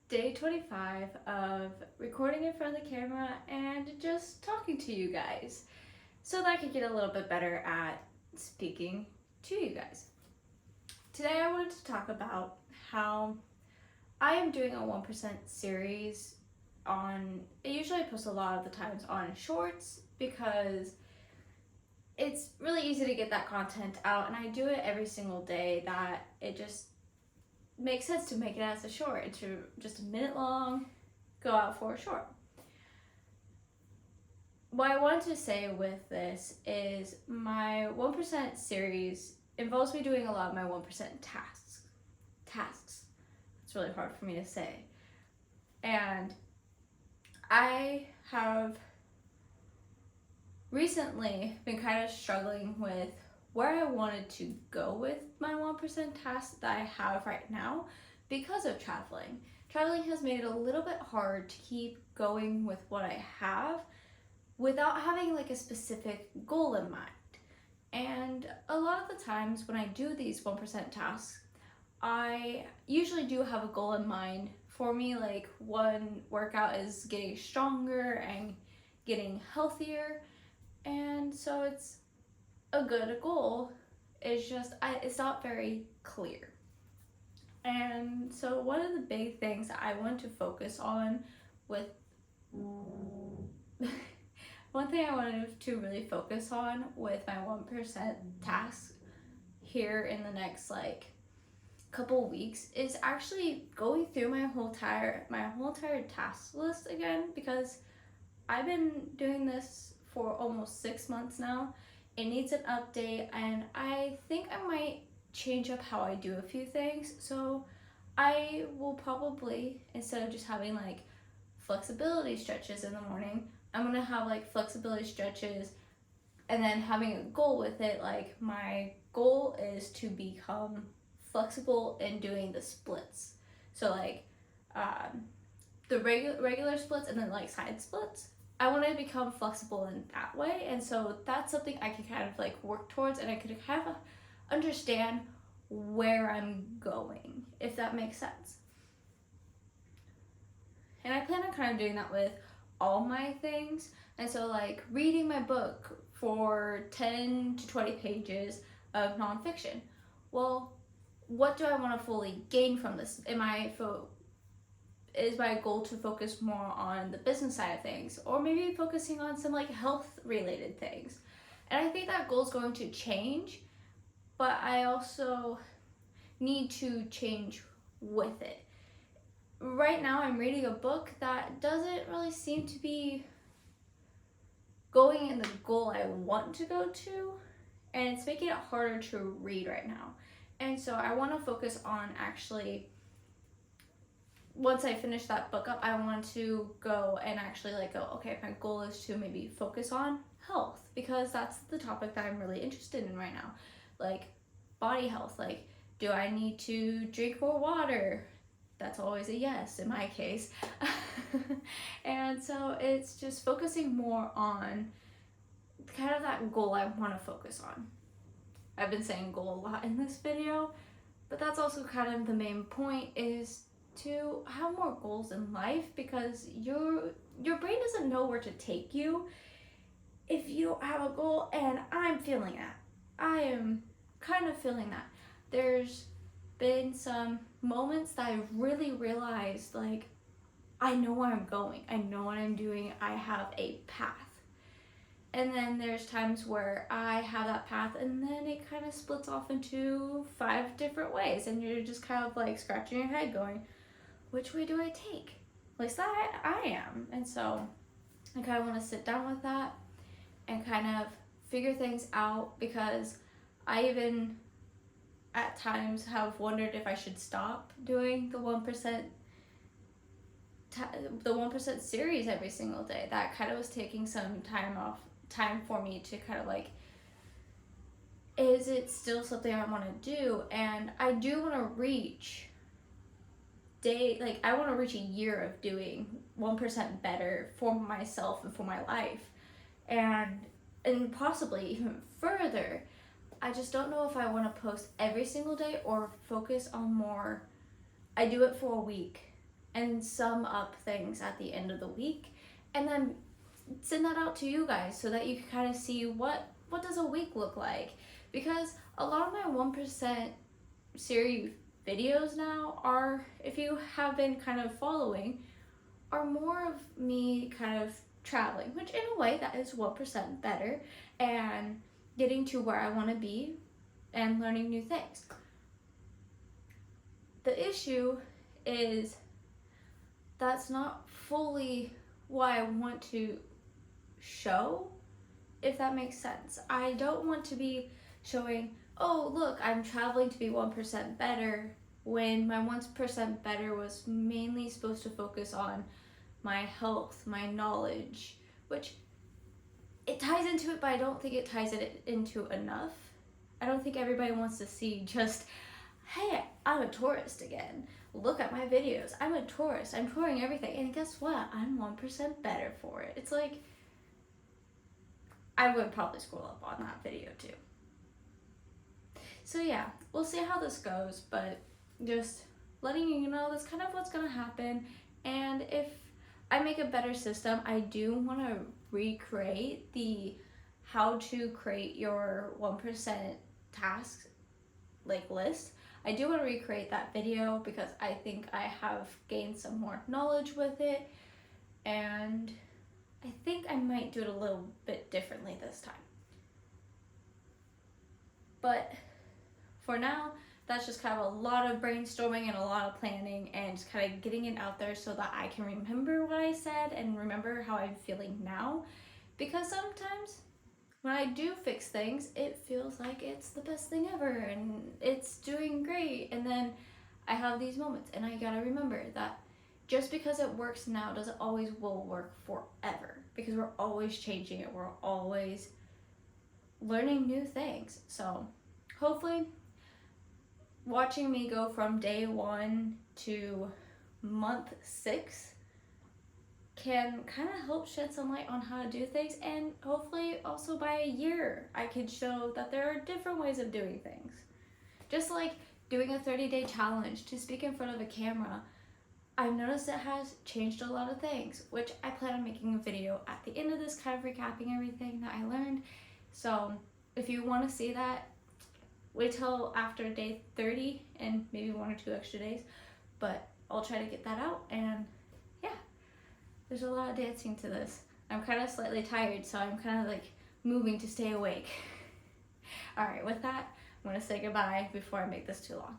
Day 25 of recording in front of the camera and just talking to you guys so that I could get a little bit better at speaking to you guys. Today I wanted to talk about how I am doing a 1% series on, usually I post a lot of the times on shorts because it's really easy to get that content out, and I do it every single day that it just makes sense to make it as a short. It's just a minute long, go out for a short. What I want to say with this is my 1% series involves me doing a lot of my 1% tasks. It's really hard for me to say. And I have recently been kind of struggling with where I wanted to go with my 1% tasks that I have right now because of traveling. Traveling has made it a little bit hard to keep going with what I have without having like a specific goal in mind. And a lot of the times when I do these 1% tasks, I usually do have a goal in mind. For me, like one workout is getting stronger and getting healthier, and so it's a good goal. It's just it's not very clear. And so one of the big things I want to focus on with one thing I wanted to really focus on with my 1% tasks here in the next like couple weeks is actually going through my whole entire task list again, because I've been doing this for almost 6 months now. It needs an update, and I think I might change up how I do a few things. So I will probably, instead of just having like flexibility stretches in the morning, I'm gonna have like flexibility stretches and then having a goal with it. Like my goal is to become flexible in doing the splits. So like the regular splits and then like side splits. I want to become flexible in that way, and so that's something I can kind of like work towards, and I could kind of understand where I'm going, if that makes sense. And I plan on kind of doing that with all my things. And so like reading my book for 10 to 20 pages of nonfiction. Well, what do I want to fully gain from this? Is my goal to focus more on the business side of things, or maybe focusing on some like health related things? And I think that goal is going to change, but I also need to change with it. Right now I'm reading a book that doesn't really seem to be going in the goal I want to go to, and it's making it harder to read right now. And so I want to focus on actually, once I finish that book up, I want to go and actually like go, okay, my goal is to maybe focus on health, because that's the topic that I'm really interested in right now. Like body health, like do I need to drink more water? That's always a yes in my case. And so it's just focusing more on kind of that goal I want to focus on. I've been saying goal a lot in this video, but that's also kind of the main point, is to have more goals in life, because your brain doesn't know where to take you if you don't have a goal. And I'm feeling that. I am kind of feeling that. There's been some moments that I really realized like I know where I'm going, I know what I'm doing, I have a path. And then there's times where I have that path and then it kind of splits off into 5 different ways, and you're just kind of like scratching your head going, which way do I take? At least I am. And so I kind of want to sit down with that and kind of figure things out, because I even at times have wondered if I should stop doing the 1% the 1% series every single day. That kind of was taking some time for me to kind of like, is it still something I want to do? And I do want to reach I want to reach a year of doing 1% better for myself and for my life, and possibly even further. I just don't know if I want to post every single day or focus on more. I do it for a week and sum up things at the end of the week, and then send that out to you guys so that you can kind of see what does a week look like. Because a lot of my 1% series videos now are, if you have been kind of following, are more of me kind of traveling, which in a way that is 1% better, and getting to where I want to be and learning new things. The issue is that's not fully what I want to show, if that makes sense. I don't want to be showing, oh look, I'm traveling to be 1% better, when my 1% better was mainly supposed to focus on my health, my knowledge, which it ties into it, but I don't think it ties it into enough. I don't think everybody wants to see just, hey, I'm a tourist again. Look at my videos. I'm a tourist. I'm touring everything. And guess what? I'm 1% better for it. It's like, I would probably scroll up on that video too. So yeah, we'll see how this goes, but just letting you know that's kind of what's gonna happen. And if I make a better system, I do want to recreate the how to create your 1% tasks like list. I do want to recreate that video because I think I have gained some more knowledge with it, and I think I might do it a little bit differently this time. But for now, that's just kind of a lot of brainstorming and a lot of planning and just kind of getting it out there so that I can remember what I said and remember how I'm feeling now. Because sometimes when I do fix things, it feels like it's the best thing ever and it's doing great. And then I have these moments, and I gotta remember that just because it works now doesn't always will work forever, because we're always changing it. We're always learning new things. So hopefully watching me go from day 1 to month 6 can kind of help shed some light on how to do things, and hopefully also by a year I could show that there are different ways of doing things. Just like doing a 30-day challenge to speak in front of a camera, I've noticed it has changed a lot of things, which I plan on making a video at the end of this kind of recapping everything that I learned. So if you want to see that, wait till after day 30 and maybe 1 or 2 extra days, but I'll try to get that out. And yeah, there's a lot of dancing to this. I'm kind of slightly tired, so I'm kind of like moving to stay awake. All right, with that, I'm gonna say goodbye before I make this too long.